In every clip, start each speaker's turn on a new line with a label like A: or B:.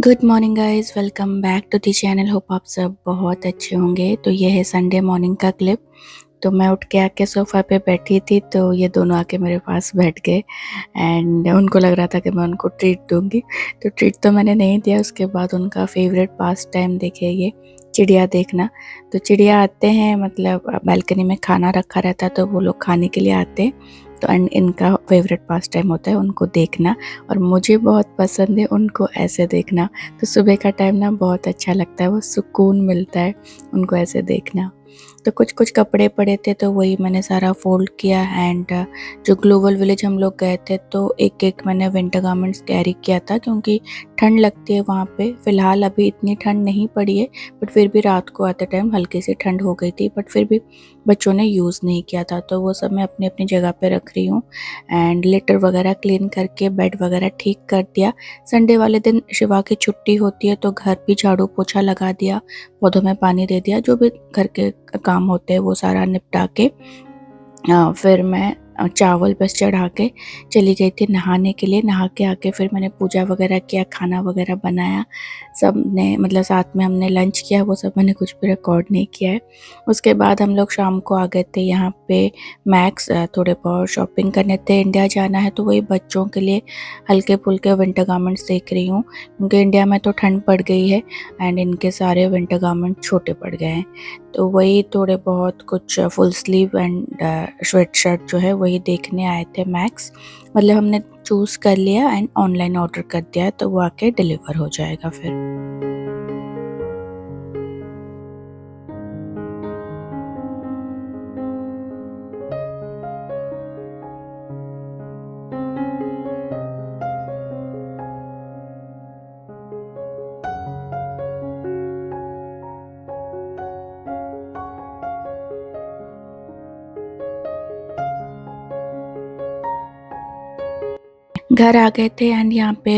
A: Good morning guys, welcome back to the channel. Hope आप सब बहुत अच्छे होंगे। तो ये है संडे मॉर्निंग का क्लिप। तो मैं उठ के आके सोफ़ा पे बैठी थी तो ये दोनों आके मेरे पास बैठ गए एंड उनको लग रहा था कि मैं उनको ट्रीट दूंगी। तो ट्रीट तो मैंने नहीं दिया। उसके बाद उनका फेवरेट पास टाइम देखे ये चिड़िया देखना। तो चिड़िया आते हैं, मतलब बालकनी में खाना रखा रहता है तो वो लोग खाने के लिए आते हैं। तो एंड इनका फेवरेट पास टाइम होता है उनको देखना, और मुझे बहुत पसंद है उनको ऐसे देखना। तो सुबह का टाइम ना बहुत अच्छा लगता है, वो सुकून मिलता है उनको ऐसे देखना। तो कुछ कुछ कपड़े पड़े थे तो वही मैंने सारा फोल्ड किया। एंड जो ग्लोबल विलेज हम लोग गए थे तो एक एक मैंने विंटर गारमेंट्स कैरी किया था, क्योंकि ठंड लगती है वहाँ पे। फ़िलहाल अभी इतनी ठंड नहीं पड़ी है, बट फिर भी रात को आते टाइम हल्की सी ठंड हो गई थी, बट फिर भी बच्चों ने यूज़ नहीं किया था। तो वो सब मैं अपनी अपनी जगह पे रख रही हूँ। एंड लिटर वगैरह क्लीन करके बेड वगैरह ठीक कर दिया। संडे वाले दिन शिवा की छुट्टी होती है तो घर भी झाड़ू पोछा लगा दिया, पौधों में पानी दे दिया, जो भी घर के काम होते हैं वो सारा निपटा के फिर मैं चावल बस चढ़ा के चली गई थी नहाने के लिए। नहा के आके फिर मैंने पूजा वगैरह किया, खाना वगैरह बनाया। सब ने मतलब साथ में हमने लंच किया, वो सब मैंने कुछ भी रिकॉर्ड नहीं किया है। उसके बाद हम लोग शाम को आ गए थे यहाँ पे मैक्स, थोड़े बहुत शॉपिंग करने थे। इंडिया जाना है तो वही बच्चों के लिए हल्के फुल्के विंटर गारमेंट्स देख रही हूँ, क्योंकि इंडिया में तो ठंड पड़ गई है एंड इनके सारे विंटर गारमेंट छोटे पड़ गए हैं। तो वही थोड़े बहुत कुछ full sleeve and sweat shirt जो है वही देखने आए थे मैक्स। मतलब हमने चूज़ कर लिया एंड ऑनलाइन ऑर्डर कर दिया है, तो वो आके डिलीवर हो जाएगा फिर। घर आ गए थे एंड यहाँ पे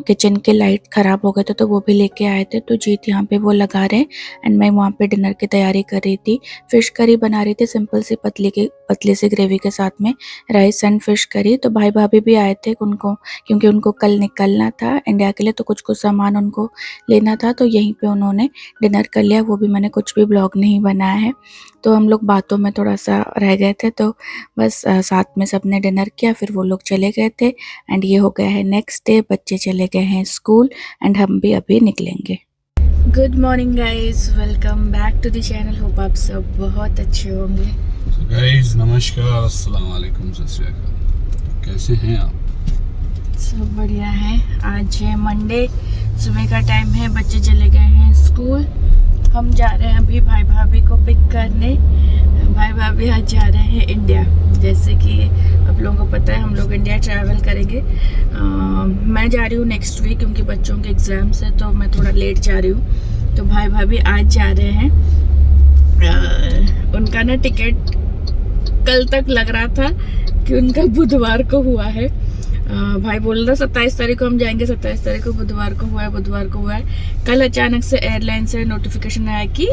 A: किचन के लाइट ख़राब हो गए थे तो वो भी लेके आए थे। तो जीत यहाँ पे वो लगा रहे एंड मैं वहाँ पे डिनर की तैयारी कर रही थी। फ़िश करी बना रही थी, सिंपल सी पतली सी ग्रेवी के साथ में राइस एंड फ़िश करी। तो भाई भाभी भी आए थे उनको, क्योंकि उनको कल निकलना था इंडिया के लिए, तो कुछ कुछ सामान उनको लेना था। तो यहीं पर उन्होंने डिनर कर लिया। वो भी मैंने कुछ भी ब्लॉग नहीं बनाया है। तो हम लोग बातों में थोड़ा सा रह गए थे, तो बस साथ में सबने डिनर किया, फिर वो लोग चले गए थे। एंड ये हो गया है नेक्स्ट डे, बच्चे चले गए हैं स्कूल एंड हम भी अभी निकलेंगे। Good morning guys, welcome back to the channel. Hope आप सब बहुत अच्छे होंगे।
B: गाइज नमस्कार, अस्सलाम वालेकुम, सत श्री अकाल। कैसे हैं आप?
A: सब बढ़िया है। आज है मंडे, सुबह का टाइम है, बच्चे चले गए हैं स्कूल। हम जा रहे हैं अभी भाई भाभी को पिक करने। भाई भाभी आज जा रहे हैं इंडिया। जैसे कि आप लोगों को पता है हम लोग इंडिया ट्रैवल करेंगे। मैं जा रही हूँ नेक्स्ट वीक, क्योंकि बच्चों के एग्ज़ाम्स है तो मैं थोड़ा लेट जा रही हूँ। तो भाई भाभी आज जा रहे हैं। उनका ना टिकट कल तक लग रहा था कि उनका बुधवार को हुआ है। भाई बोल रहा 27 तारीख को हम जाएंगे, 27 तारीख को बुधवार को हुआ है, बुधवार को हुआ है। कल अचानक से एयरलाइन से नोटिफिकेशन आया कि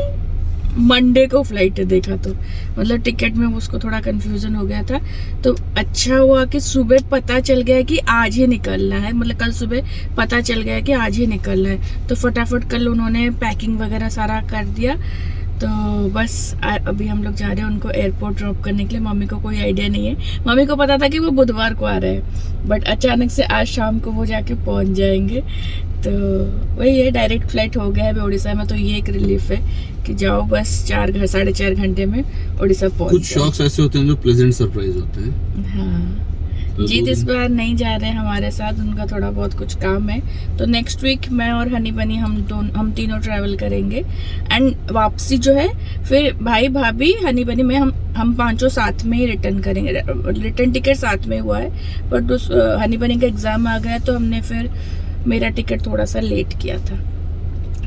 A: मंडे को फ्लाइट है। देखा तो मतलब टिकट में उसको थोड़ा कंफ्यूजन हो गया था। तो अच्छा हुआ कि सुबह पता चल गया कि आज ही निकलना है, मतलब कल सुबह पता चल गया कि आज ही निकलना है। तो फटाफट कल उन्होंने पैकिंग वगैरह सारा कर दिया। तो बस अभी हम लोग जा रहे हैं उनको एयरपोर्ट ड्रॉप करने के लिए। मम्मी को कोई आइडिया नहीं है, मम्मी को पता था कि वो बुधवार को आ रहे हैं, बट अचानक से आज शाम को वो जाके पहुंच जाएंगे। तो वही है, डायरेक्ट फ्लाइट हो गया है अभी उड़ीसा में। तो ये एक रिलीफ है कि जाओ बस 4-4.5 घंटे में उड़ीसा पहुंच।
B: कुछ शॉक्स ऐसे होते हैं जो प्लेजेंट सरप्राइज होते हैं।
A: हाँ, जीत इस बार नहीं जा रहे हैं हमारे साथ, उनका थोड़ा बहुत कुछ काम है। तो नेक्स्ट वीक मैं और हनी बनी हम तीनों ट्रैवल करेंगे। एंड वापसी जो है फिर भाई भाभी हनी बनी में हम पांचों साथ में ही रिटर्न करेंगे। रिटर्न टिकट साथ में हुआ है, बट हनी बनी का एग्जाम आ गया तो हमने फिर मेरा टिकट थोड़ा सा लेट किया था।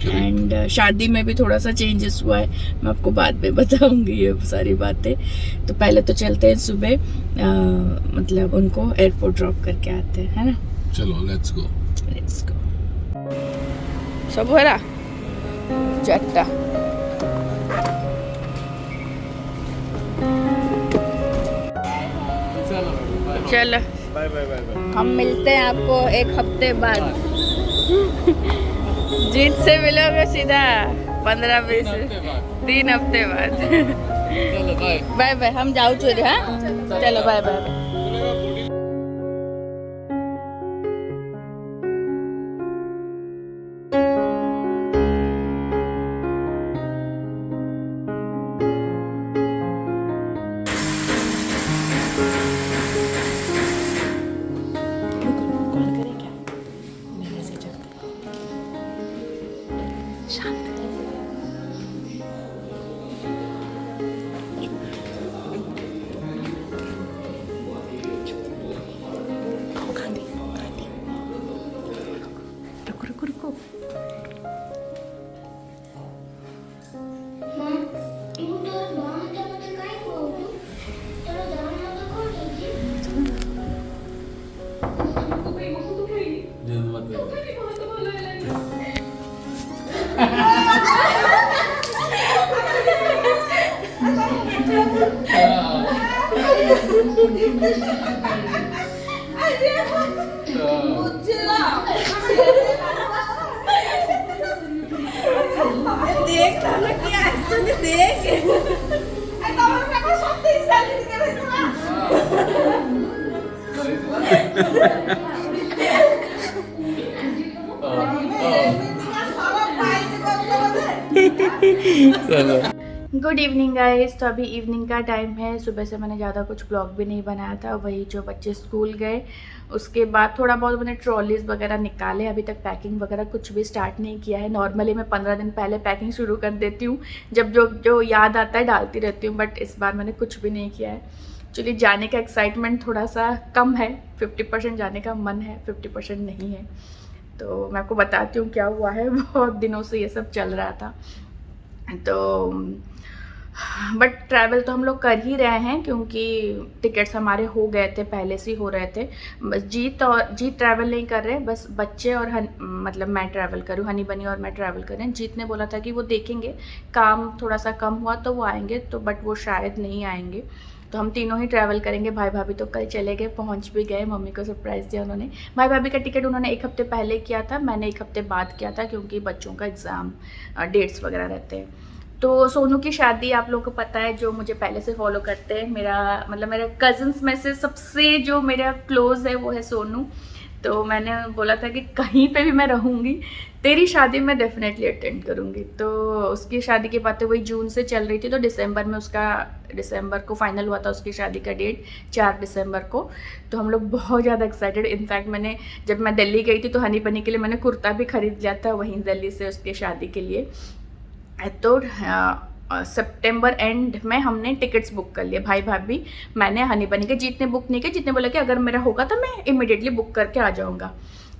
A: एंड शादी में भी थोड़ा सा चेंजेस हुआ है, मैं आपको बाद में बताऊंगी ये सारी बातें। तो पहले तो चलते हैं सुबह, मतलब उनको एयरपोर्ट ड्रॉप करके आते हैं, है ना।
B: चलो लेट्स गो।
A: सब हो रहा चट्टा। चलो
B: बाय बाय बाय बाय।
A: हम मिलते हैं आपको एक हफ्ते बाद। जीत से मिलोगे सीधा 15-20 3 हफ्ते बाद।
B: चलो बाय
A: बाय बाय, हम जाओ चोरी। हाँ चलो bye bye. Good evening guys. तो अभी इवनिंग का टाइम है। सुबह से मैंने ज़्यादा कुछ ब्लॉग भी नहीं बनाया था। वही जो बच्चे स्कूल गए उसके बाद थोड़ा बहुत मैंने ट्रॉलीज वगैरह निकाले। अभी तक पैकिंग वगैरह कुछ भी स्टार्ट नहीं किया है। नॉर्मली मैं 15 दिन पहले पैकिंग शुरू कर देती हूँ, जब जो जो याद आता है डालती रहती हूँ, बट इस बार मैंने कुछ भी नहीं किया है। एक्चुअली जाने का एक्साइटमेंट थोड़ा सा कम है, 50% जाने का मन है, 50% नहीं है। तो मैं आपको बताती हूँ क्या हुआ है। बहुत दिनों से ये सब चल रहा था, तो बट ट्रैवल तो हम लोग कर ही रहे हैं क्योंकि टिकट्स हमारे हो गए थे, पहले से ही हो रहे थे। बस जीत ट्रैवल नहीं कर रहे, बस बच्चे और मतलब मैं ट्रैवल करूँ, हनी बनी और मैं ट्रैवल करें। जीत ने बोला था कि वो देखेंगे, काम थोड़ा सा कम हुआ तो वो आएंगे, तो बट वो शायद नहीं आएंगे, तो हम तीनों ही ट्रैवल करेंगे। भाई भाभी तो कल चले गए, पहुंच भी गए। मम्मी को सरप्राइज़ दिया उन्होंने। भाई भाभी का टिकट उन्होंने 1 हफ्ते पहले किया था, मैंने 1 हफ्ते बाद किया था क्योंकि बच्चों का एग्ज़ाम डेट्स वगैरह रहते हैं। तो सोनू की शादी आप लोगों को पता है, जो मुझे पहले से फॉलो करते हैं, मेरे कज़न्स में से सबसे जो मेरा क्लोज़ है वो है सोनू। तो मैंने बोला था कि कहीं पे भी मैं रहूँगी, तेरी शादी में डेफिनेटली अटेंड करूँगी। तो उसकी शादी की बातें वही जून से चल रही थी, तो दिसंबर को फाइनल हुआ था उसकी शादी का डेट, 4 दिसंबर को। तो हम लोग बहुत ज़्यादा एक्साइटेड। इनफैक्ट जब मैं दिल्ली गई थी तो हनी बनी के लिए मैंने कुर्ता भी खरीद लिया था वहीं दिल्ली से उसकी शादी के लिए। तो सितंबर एंड में हमने टिकट्स बुक कर लिए, भाई भाभी, मैंने, हनी बनी के। जीत ने बुक नहीं किया, जीत ने बोला कि अगर मेरा होगा तो मैं इमिडिएटली बुक करके आ जाऊँगा।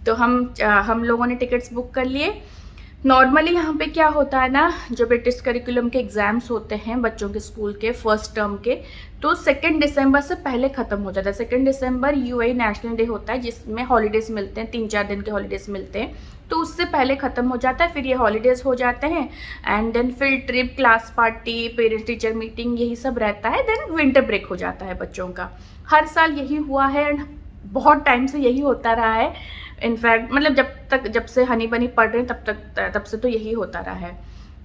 A: तो हम लोगों ने टिकट्स बुक कर लिए। नॉर्मली यहाँ पे क्या होता है ना, जो ब्रिटिश करिकुलम के एग्ज़ाम्स होते हैं बच्चों के स्कूल के फर्स्ट टर्म के, तो 2 दिसंबर से पहले ख़त्म हो जाता है। 2 दिसंबर यूएई नेशनल डे होता है, जिसमें हॉलीडेज़ मिलते हैं, 3-4 दिन के हॉलीडेज़ मिलते हैं, तो उससे पहले ख़त्म हो जाता है। फिर ये हॉलीडेज़ हो जाते हैं and then field trip, class party, parents teacher meeting, यही सब रहता है। देन विंटर ब्रेक हो जाता है बच्चों का। हर साल यही हुआ है एंड बहुत टाइम से यही होता रहा है। इनफैक्ट मतलब जब से हनी बनी पढ़ रहे हैं तब से तो यही होता रहा है।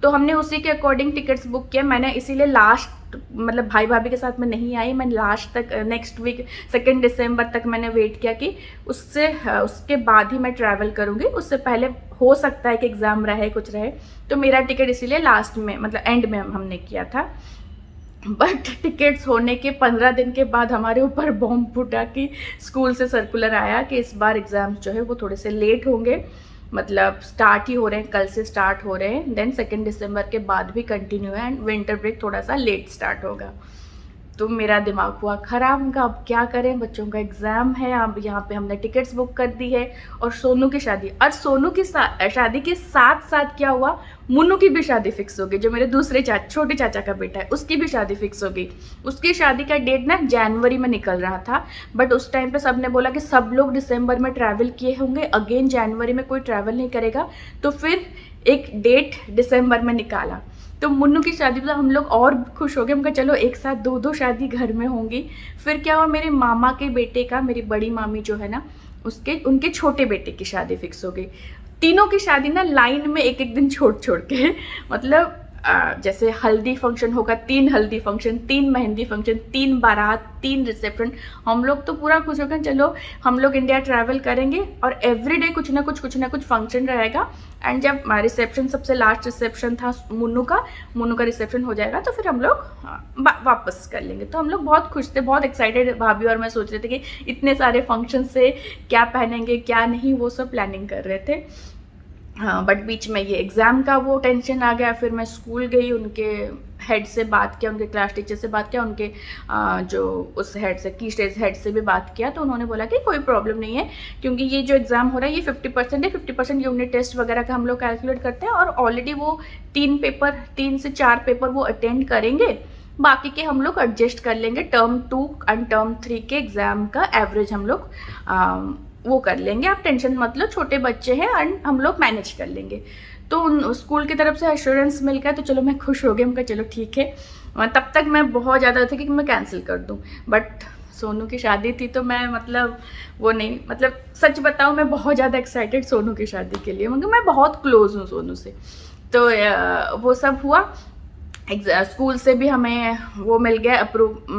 A: तो हमने उसी के अकॉर्डिंग टिकट्स बुक किया। मैंने इसीलिए लास्ट, मतलब भाई भाभी के साथ में नहीं आई, मैं लास्ट तक, नेक्स्ट वीक 2 दिसंबर तक मैंने वेट किया कि उसके बाद ही मैं ट्रैवल करूँगी। उससे पहले हो सकता है कि एग्ज़ाम रहे, कुछ रहे, तो मेरा टिकट इसीलिए लास्ट में, मतलब एंड में हमने किया था। बट टिकट्स होने के 15 दिन के बाद हमारे ऊपर बॉम्ब फूटा कि स्कूल से सर्कुलर आया कि इस बार एग्ज़ाम्स जो है वो थोड़े से लेट होंगे, मतलब स्टार्ट ही हो रहे हैं, कल से स्टार्ट हो रहे हैं। देन 2 दिसंबर के बाद भी कंटिन्यू है एंड विंटर ब्रेक थोड़ा सा लेट स्टार्ट होगा। तो मेरा दिमाग हुआ ख़राब का, अब क्या करें, बच्चों का एग्ज़ाम है, अब यहाँ पे हमने टिकट्स बुक कर दी है और सोनू की शादी, और सोनू की शादी के साथ साथ क्या हुआ, मुन्नू की भी शादी फिक्स हो गई, जो मेरे दूसरे छोटे चाचा का बेटा है, उसकी भी शादी फिक्स हो गई। उसकी शादी का डेट ना जनवरी में निकल रहा था, बट उस टाइम पे सब ने बोला कि सब लोग दिसंबर में ट्रैवल किए होंगे, अगेन जनवरी में कोई ट्रैवल नहीं करेगा, तो फिर एक डेट दिसंबर में निकाला। तो मुन्नू की शादी पर हम लोग और खुश हो गए, हम कहा चलो एक साथ 2 शादी घर में होंगी। फिर क्या हुआ, मेरे मामा के बेटे का, मेरी बड़ी मामी जो है ना, उनके छोटे बेटे की शादी फिक्स हो गई। तीनों की शादी ना लाइन में एक एक दिन छोड़ छोड़ के, मतलब जैसे हल्दी फंक्शन होगा 3 हल्दी फंक्शन, 3 मेहंदी फंक्शन, 3 बारात, 3 रिसेप्शन। हम लोग तो पूरा खुश हो गए, चलो हम लोग इंडिया ट्रैवल करेंगे और एवरीडे कुछ ना कुछ फंक्शन रहेगा। एंड जब रिसेप्शन, सबसे लास्ट रिसेप्शन था मुन्नू का रिसेप्शन हो जाएगा तो फिर हम लोग वापस कर लेंगे। तो हम लोग बहुत खुश थे, बहुत एक्साइटेड, भाभी और मैं सोच रहे थे कि इतने सारे फंक्शन से क्या पहनेंगे क्या नहीं, वो सब प्लानिंग कर रहे थे। हाँ, बट बीच में ये एग्ज़ाम का वो टेंशन आ गया। फिर मैं स्कूल गई, उनके हेड से बात किया, उनके क्लास टीचर से बात किया, उनके जो उस हेड से की स्टेज हेड से भी बात किया। तो उन्होंने बोला कि कोई प्रॉब्लम नहीं है, क्योंकि ये जो एग्ज़ाम हो रहा है ये 50% है, 50% यूनिट टेस्ट वगैरह का हम लोग कैलकुलेट करते हैं, और ऑलरेडी वो 3 से 4 पेपर वो अटेंड करेंगे। बाकी के हम लोग एडजस्ट कर लेंगे, टर्म 2 एंड टर्म 3 के एग्ज़ाम का एवरेज हम लोग वो कर लेंगे, आप टेंशन मत लो, छोटे बच्चे हैं एंड हम लोग मैनेज कर लेंगे। तो स्कूल की तरफ से एश्योरेंस मिल गया, तो चलो मैं खुश हो गई, उनका चलो ठीक है। तब तक मैं बहुत ज़्यादा थी कि मैं कैंसिल कर दूं, बट सोनू की शादी थी तो मैं मतलब वो नहीं, मतलब सच बताऊं मैं बहुत ज़्यादा एक्साइटेड सोनू की शादी के लिए, मतलब मैं बहुत क्लोज हूँ सोनू से। तो वो सब हुआ, स्कूल से भी हमें वो मिल गया अप्रूव,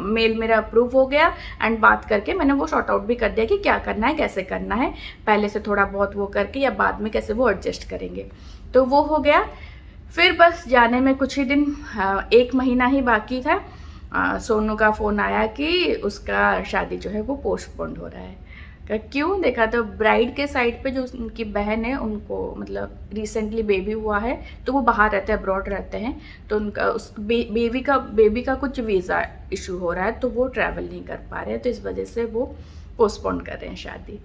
A: मेल मेरा अप्रूव हो गया। एंड बात करके मैंने वो शॉर्ट आउट भी कर दिया कि क्या करना है, कैसे करना है, पहले से थोड़ा बहुत वो करके या बाद में कैसे वो एडजस्ट करेंगे। तो वो हो गया। फिर बस जाने में कुछ ही दिन, 1 महीना ही बाकी था। सोनू का फ़ोन आया कि उसका शादी जो है वो पोस्टपोन्ड हो रहा है। क्यों? देखा तो ब्राइड के साइड पे जो उनकी बहन है, उनको मतलब रिसेंटली बेबी हुआ है, तो वो बाहर रहते हैं, अब्रॉड रहते हैं, तो उनका उस बेबी का कुछ वीज़ा इशू हो रहा है, तो वो ट्रैवल नहीं कर पा रहे हैं, तो इस वजह से वो पोस्टपोन कर रहे हैं शादी।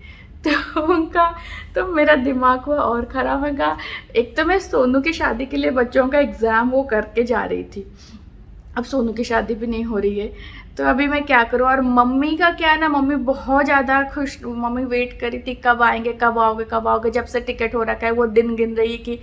A: तो उनका, तो मेरा दिमाग हुआ और ख़राब है। एक तो मैं सोनू की शादी के लिए बच्चों का एग्ज़ाम वो करके जा रही थी, अब सोनू की शादी भी नहीं हो रही है, तो अभी मैं क्या करूँ। और मम्मी का क्या है ना, मम्मी बहुत ज़्यादा खुश, मम्मी वेट करी थी कब आएंगे कब आओगे कब आओगे, जब से टिकट हो रखा है वो दिन गिन रही कि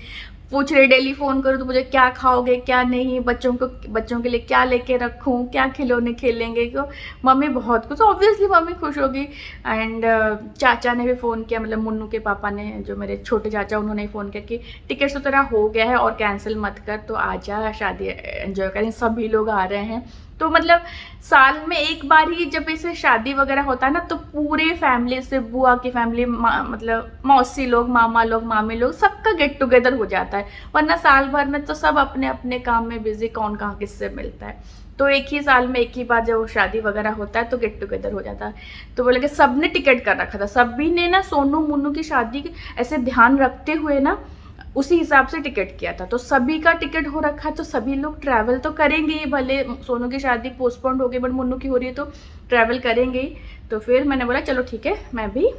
A: पूछ रही, डेली फ़ोन करूँ तो मुझे क्या खाओगे क्या नहीं, बच्चों के लिए क्या लेके रखूँ, क्या खिलौने खेलेंगे, क्यों। मम्मी बहुत खुश, ऑब्वियसली मम्मी खुश होगी। एंड चाचा ने भी फ़ोन किया, मतलब मुन्नू के पापा ने, जो मेरे छोटे चाचा, उन्होंने फ़ोन किया कि टिकट तो तेरा हो गया है और कैंसिल मत कर, तो आजा शादी एंजॉय करें, सभी लोग आ रहे हैं। तो मतलब साल में एक बार ही जब ऐसे शादी वगैरह होता है ना, तो पूरे फैमिली से, बुआ की फैमिली, मतलब मौसी लोग, मामा लोग, मामी लोग, सबका गेट टुगेदर हो जाता है। वरना साल भर में तो सब अपने अपने काम में बिजी, कौन कहाँ किससे मिलता है। तो एक ही साल में एक ही बार जब शादी वगैरह होता है तो गेट टुगेदर हो जाता है। तो बोले कि सब ने टिकट कर रखा था, सभी ने ना सोनू मुन्नू की शादी ऐसे ध्यान रखते हुए ना उसी हिसाब से टिकट किया था, तो सभी का टिकट हो रखा है, तो सभी लोग ट्रैवल तो करेंगे ही, भले सोनू की शादी पोस्टपोन्ड हो गई बट मुन्नू की हो रही है तो ट्रैवल करेंगे ही। तो फिर मैंने बोला चलो ठीक है, मैं भी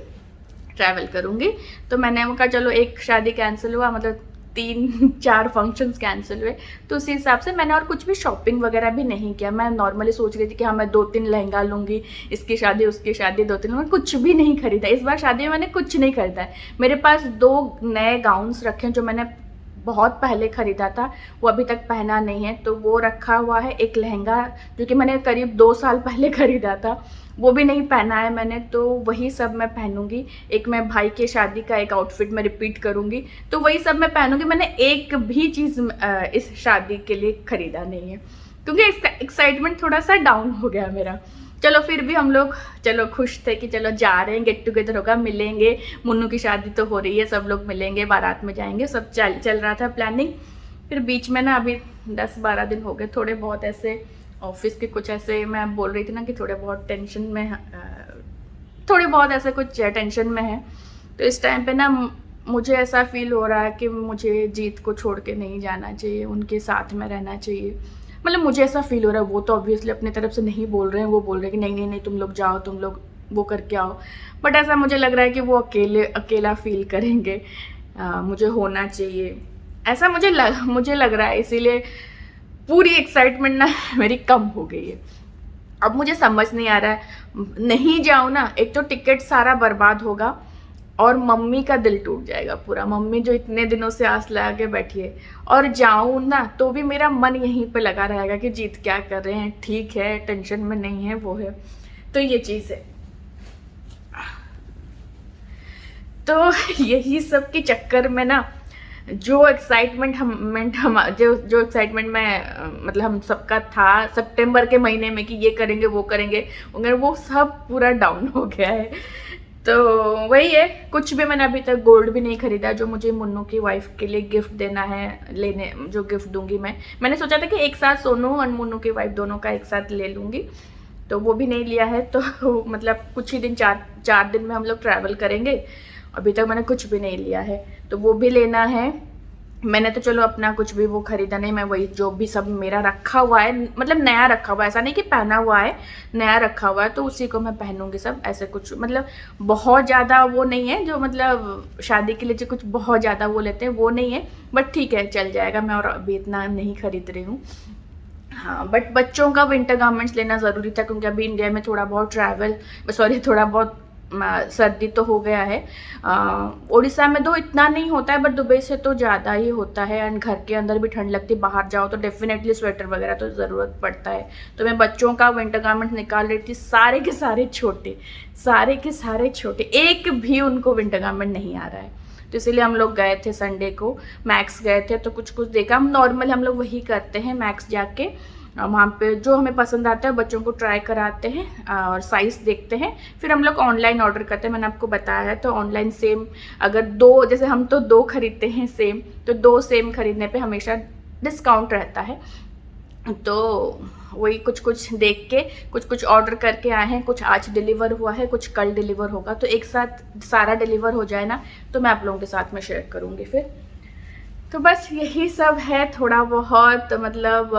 A: ट्रैवल करूँगी। तो मैंने कहा चलो एक शादी कैंसिल हुआ, मतलब 3-4 फंक्शंस कैंसिल हुए, तो उसी हिसाब से मैंने और कुछ भी शॉपिंग वगैरह भी नहीं किया। मैं नॉर्मली सोच रही थी कि हाँ मैं 2-3 लहंगा लूँगी, इसकी शादी उसकी शादी 2-3, मैं कुछ भी नहीं खरीदा इस बार शादी में, मैंने कुछ नहीं खरीदा है। मेरे पास 2 नए गाउन्स रखे हैं जो मैंने बहुत पहले ख़रीदा था, वो अभी तक पहना नहीं है, तो वो रखा हुआ है। एक लहंगा जो कि मैंने करीब 2 साल पहले ख़रीदा था, वो भी नहीं पहना है मैंने, तो वही सब मैं पहनूंगी। एक मैं भाई के शादी का एक आउटफिट मैं रिपीट करूंगी, तो वही सब मैं पहनूंगी। मैंने एक भी चीज़ इस शादी के लिए ख़रीदा नहीं है, क्योंकि इसका एक्साइटमेंट थोड़ा सा डाउन हो गया मेरा। चलो फिर भी हम लोग चलो खुश थे कि चलो जा रहे हैं, गेट टुगेदर होगा, मिलेंगे, मुन्नू की शादी तो हो रही है, सब लोग मिलेंगे, बारात में जाएंगे, सब चल रहा था प्लानिंग। फिर बीच में ना अभी 10-12 दिन हो गए, थोड़े बहुत ऐसे ऑफिस के कुछ ऐसे, मैं बोल रही थी ना कि थोड़े बहुत टेंशन में, थोड़े बहुत ऐसे कुछ टेंशन में है। तो इस टाइम पे ना मुझे ऐसा फील हो रहा है कि मुझे जीत को छोड़ के नहीं जाना चाहिए, उनके साथ में रहना चाहिए। मतलब मुझे ऐसा फील हो रहा है, वो तो ऑब्वियसली अपनी तरफ से नहीं बोल रहे हैं, वो बोल रहे हैं कि नहीं नहीं नहीं तुम लोग जाओ, तुम लोग वो करके आओ, बट ऐसा मुझे लग रहा है कि वो अकेला फील करेंगे, मुझे होना चाहिए, ऐसा मुझे लग रहा है। इसीलिए पूरी एक्साइटमेंट ना मेरी कम हो गई है। अब मुझे समझ नहीं आ रहा है, नहीं जाऊँ ना, एक तो टिकट सारा बर्बाद होगा और मम्मी का दिल टूट जाएगा पूरा, मम्मी जो इतने दिनों से आस लगा के बैठी है, और जाऊँ ना तो भी मेरा मन यहीं पे लगा रहेगा कि जीत क्या कर रहे हैं, ठीक है, टेंशन में नहीं है, वो है, तो ये चीज़ है। तो यही सब के चक्कर में ना जो एक्साइटमेंट हम जो एक्साइटमेंट में मतलब हम सबका था सितंबर के महीने में कि ये करेंगे वो करेंगे, मगर वो सब पूरा डाउन हो गया है। तो वही है, कुछ भी मैंने अभी तक गोल्ड भी नहीं खरीदा जो मुझे मुन्नू की वाइफ के लिए गिफ्ट देना है, लेने जो गिफ्ट दूंगी मैंने सोचा था कि एक साथ सोनू और मुन्नू की वाइफ दोनों का एक साथ ले लूँगी, तो वो भी नहीं लिया है। तो मतलब कुछ ही दिन, चार दिन में हम लोग ट्रैवल करेंगे, अभी तक मैंने कुछ भी नहीं लिया है, तो वो भी लेना है। मैंने तो चलो अपना कुछ भी वो खरीदा नहीं, मैं वही जो भी सब मेरा रखा हुआ है, मतलब नया रखा हुआ है, ऐसा नहीं कि पहना हुआ है, नया रखा हुआ है, तो उसी को मैं पहनूंगी सब। ऐसे कुछ मतलब बहुत ज़्यादा वो नहीं है जो मतलब शादी के लिए जो कुछ बहुत ज़्यादा वो लेते हैं वो नहीं है, बट ठीक है चल जाएगा। मैं और अभी इतना नहीं खरीद रही हूँ। हाँ, बट बच्चों का विंटर गारमेंट्स लेना ज़रूरी था क्योंकि अभी इंडिया में थोड़ा बहुत सर्दी तो हो गया है। उड़ीसा में तो इतना नहीं होता है, बट दुबई से तो ज़्यादा ही होता है, एंड घर के अंदर भी ठंड लगती है, बाहर जाओ तो डेफिनेटली स्वेटर वगैरह तो ज़रूरत पड़ता है। तो मैं बच्चों का विंटर गारमेंट निकाल रही थी, सारे के सारे छोटे, एक भी उनको विंटर गारमेंट नहीं आ रहा है। तो इसीलिए हम लोग गए थे संडे को, मैक्स गए थे, तो कुछ देखा। हम नॉर्मल हम लोग वही करते हैं, मैक्स जाके वहाँ पे जो हमें पसंद आता है बच्चों को ट्राई कराते हैं और साइज़ देखते हैं, फिर हम लोग ऑनलाइन ऑर्डर करते हैं। मैंने आपको बताया है, तो ऑनलाइन सेम अगर दो, जैसे हम तो 2 खरीदते हैं सेम, तो 2 सेम खरीदने पे हमेशा डिस्काउंट रहता है। तो वही कुछ देख के कुछ ऑर्डर करके आए हैं, कुछ आज डिलीवर हुआ है, कुछ कल डिलीवर होगा, तो एक साथ सारा डिलीवर हो जाए ना तो मैं आप लोगों के साथ में शेयर करूँगी फिर। तो बस यही सब है, थोड़ा बहुत मतलब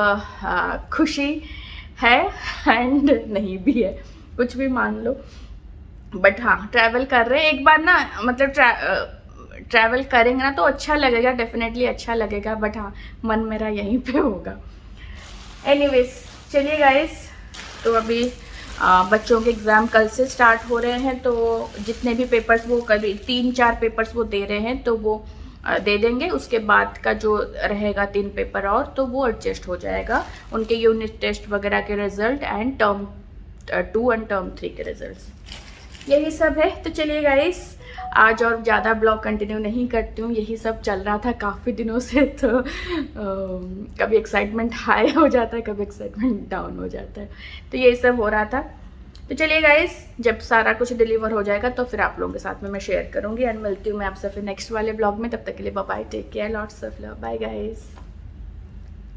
A: खुशी है एंड नहीं भी है, कुछ भी मान लो। बट हाँ, ट्रैवल कर रहे हैं एक बार ना, मतलब ट्रैवल करेंगे ना तो अच्छा लगेगा, डेफिनेटली अच्छा लगेगा, बट हाँ मन मेरा यहीं पे होगा। एनीवेज चलिए गाइस, तो अभी बच्चों के एग्ज़ाम कल से स्टार्ट हो रहे हैं, तो जितने भी पेपर्स वो कभी 3-4 पेपर्स वो दे रहे हैं तो वो दे देंगे। उसके बाद का जो रहेगा 3 पेपर और, तो वो एडजस्ट हो जाएगा, उनके यूनिट टेस्ट वगैरह के result and term 2 and term 3 के रिजल्ट्स, यही सब है। तो चलिए गाइस, आज और ज़्यादा ब्लॉग कंटिन्यू नहीं करती हूँ, यही सब चल रहा था काफ़ी दिनों से, तो कभी एक्साइटमेंट हाई हो जाता है, कभी एक्साइटमेंट डाउन हो जाता है, तो यही सब हो रहा था। तो चलिए गाइस, जब सारा कुछ डिलीवर हो जाएगा तो फिर आप लोगों के साथ में मैं शेयर करूँगी, एंड मिलती हूँ मैं आपसे फिर नेक्स्ट वाले ब्लॉग में। तब तक के लिए bye bye, take care, lots of love, bye guys.